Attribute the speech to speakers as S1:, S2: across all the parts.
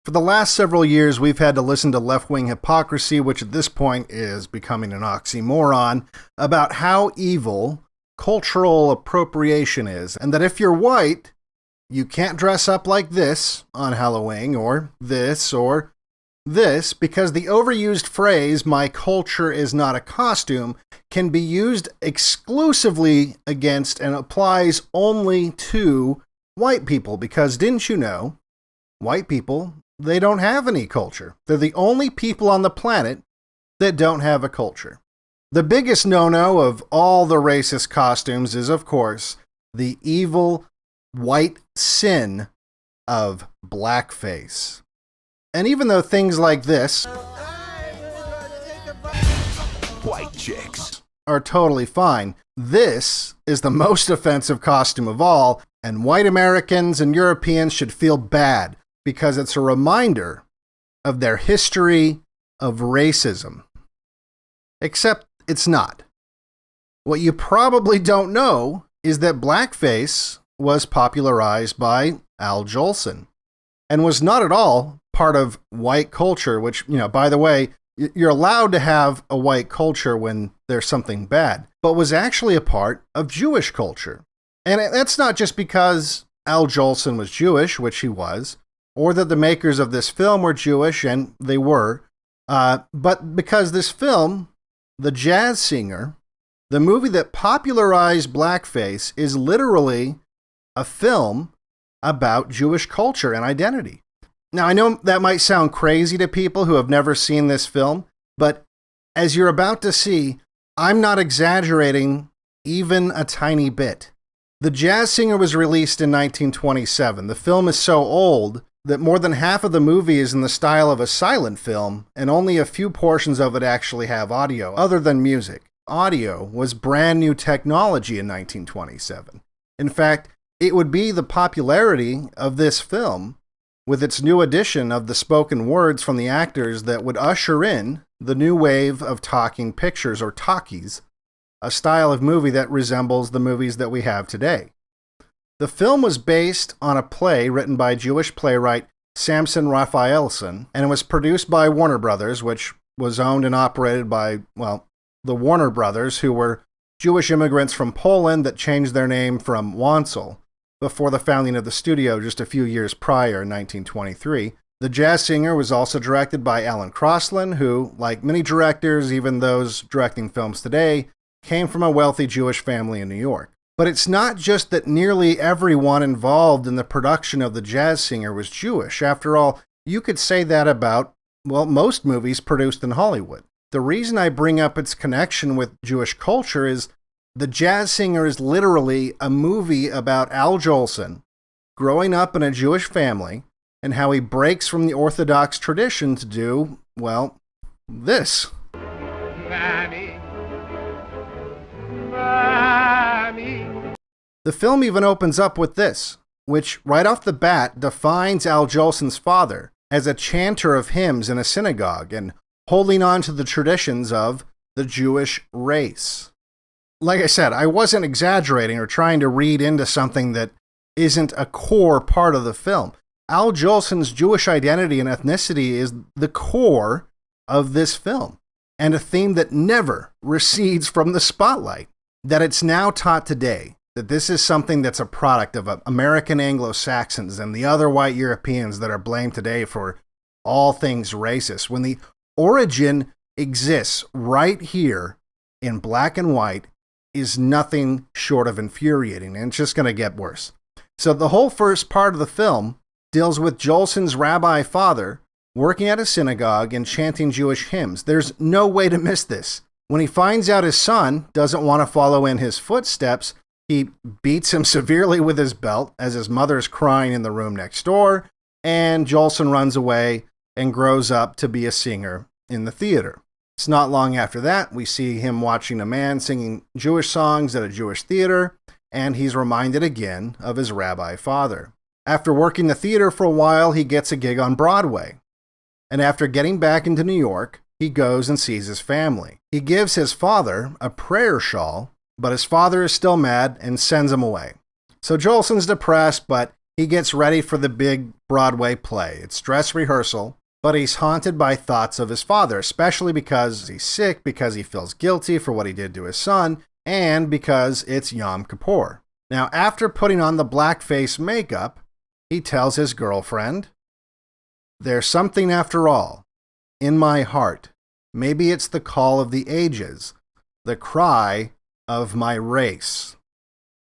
S1: For the last several years, we've had to listen to left-wing hypocrisy, which at this point is becoming an oxymoron, about how evil cultural appropriation is, and that if you're white, you can't dress up like this on Halloween, or this, because the overused phrase, "my culture is not a costume," can be used exclusively against and applies only to white people, because didn't you know, white people, they don't have any culture. They're the only people on the planet that don't have a culture. The biggest no-no of all the racist costumes is, of course, the evil white sin of blackface. And even though things like this
S2: white chicks
S1: are totally fine, this is the most offensive costume of all, and white Americans and Europeans should feel bad because it's a reminder of their history of racism. Except it's not. What you probably don't know is that blackface was popularized by Al Jolson and was not at all part of white culture, which, by the way, you're allowed to have a white culture when there's something bad, but was actually a part of Jewish culture. And that's not just because Al Jolson was Jewish, which he was, or that the makers of this film were Jewish, and they were, but because this film, The Jazz Singer, the movie that popularized blackface, is literally a film about Jewish culture and identity. Now, I know that might sound crazy to people who have never seen this film, but as you're about to see, I'm not exaggerating even a tiny bit. The Jazz Singer was released in 1927. The film is so old that more than half of the movie is in the style of a silent film, and only a few portions of it actually have audio, other than music. Audio was brand new technology in 1927. In fact, it would be the popularity of this film, with its new addition of the spoken words from the actors, that would usher in the new wave of talking pictures, or talkies, a style of movie that resembles the movies that we have today. The film was based on a play written by Jewish playwright Samson Raphaelson, and it was produced by Warner Brothers, which was owned and operated by, the Warner Brothers, who were Jewish immigrants from Poland that changed their name from Wansel before the founding of the studio just a few years prior in 1923. The Jazz Singer was also directed by Alan Crosland, who, like many directors, even those directing films today, came from a wealthy Jewish family in New York. But it's not just that nearly everyone involved in the production of The Jazz Singer was Jewish. After all, you could say that about, most movies produced in Hollywood. The reason I bring up its connection with Jewish culture is The Jazz Singer is literally a movie about Al Jolson growing up in a Jewish family and how he breaks from the Orthodox tradition to do, this. Mommy. The film even opens up with this, which right off the bat defines Al Jolson's father as a chanter of hymns in a synagogue and holding on to the traditions of the Jewish race. Like I said, I wasn't exaggerating or trying to read into something that isn't a core part of the film. Al Jolson's Jewish identity and ethnicity is the core of this film, and a theme that never recedes from the spotlight. That it's now taught today that this is something that's a product of American Anglo-Saxons and the other white Europeans that are blamed today for all things racist, when the origin exists right here in black and white, is nothing short of infuriating, and it's just going to get worse. So the whole first part of the film deals with Jolson's rabbi father working at a synagogue and chanting Jewish hymns. There's no way to miss this. When he finds out his son doesn't want to follow in his footsteps, he beats him severely with his belt as his mother's crying in the room next door, and Jolson runs away and grows up to be a singer in the theater. It's not long after that we see him watching a man singing Jewish songs at a Jewish theater, and he's reminded again of his rabbi father. After working the theater for a while, he gets a gig on Broadway. And after getting back into New York, he goes and sees his family. He gives his father a prayer shawl, but his father is still mad and sends him away. So Jolson's depressed, but he gets ready for the big Broadway play. It's dress rehearsal, but he's haunted by thoughts of his father, especially because he's sick, because he feels guilty for what he did to his son, and because it's Yom Kippur. Now, after putting on the blackface makeup, he tells his girlfriend, "There's something after all, in my heart. Maybe it's the call of the ages, the cry of my race."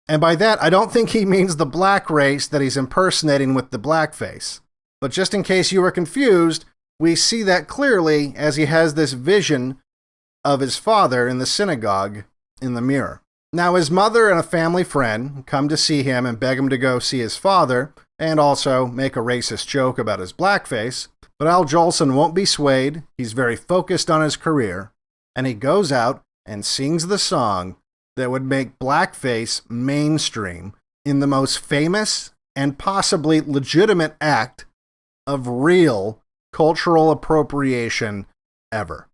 S1: And by that, I don't think he means the black race that he's impersonating with the blackface. But just in case you were confused, we see that clearly as he has this vision of his father in the synagogue in the mirror. Now, his mother and a family friend come to see him and beg him to go see his father and also make a racist joke about his blackface. But Al Jolson won't be swayed. He's very focused on his career. And he goes out and sings the song that would make blackface mainstream in the most famous and possibly legitimate act of real cultural appropriation ever.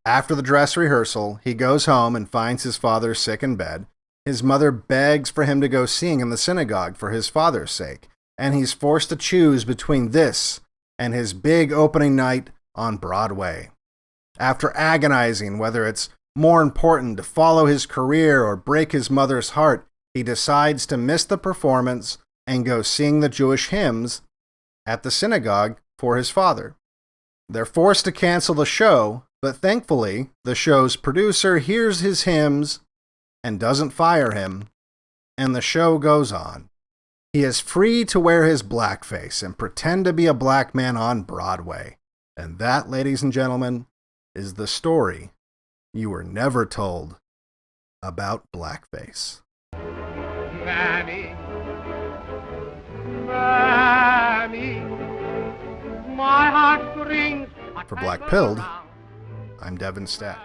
S1: After the dress rehearsal, he goes home and finds his father sick in bed. His mother begs for him to go sing in the synagogue for his father's sake, and he's forced to choose between this and his big opening night on Broadway. After agonizing whether it's more important to follow his career or break his mother's heart, he decides to miss the performance and go sing the Jewish hymns at the synagogue for his father. They're forced to cancel the show, but thankfully, the show's producer hears his hymns and doesn't fire him, and the show goes on. He is free to wear his blackface and pretend to be a black man on Broadway. And that, ladies and gentlemen, is the story you were never told about blackface.
S3: Mammy, Mammy, my heart strings.
S1: For Black Pilled, I'm Devin Stack.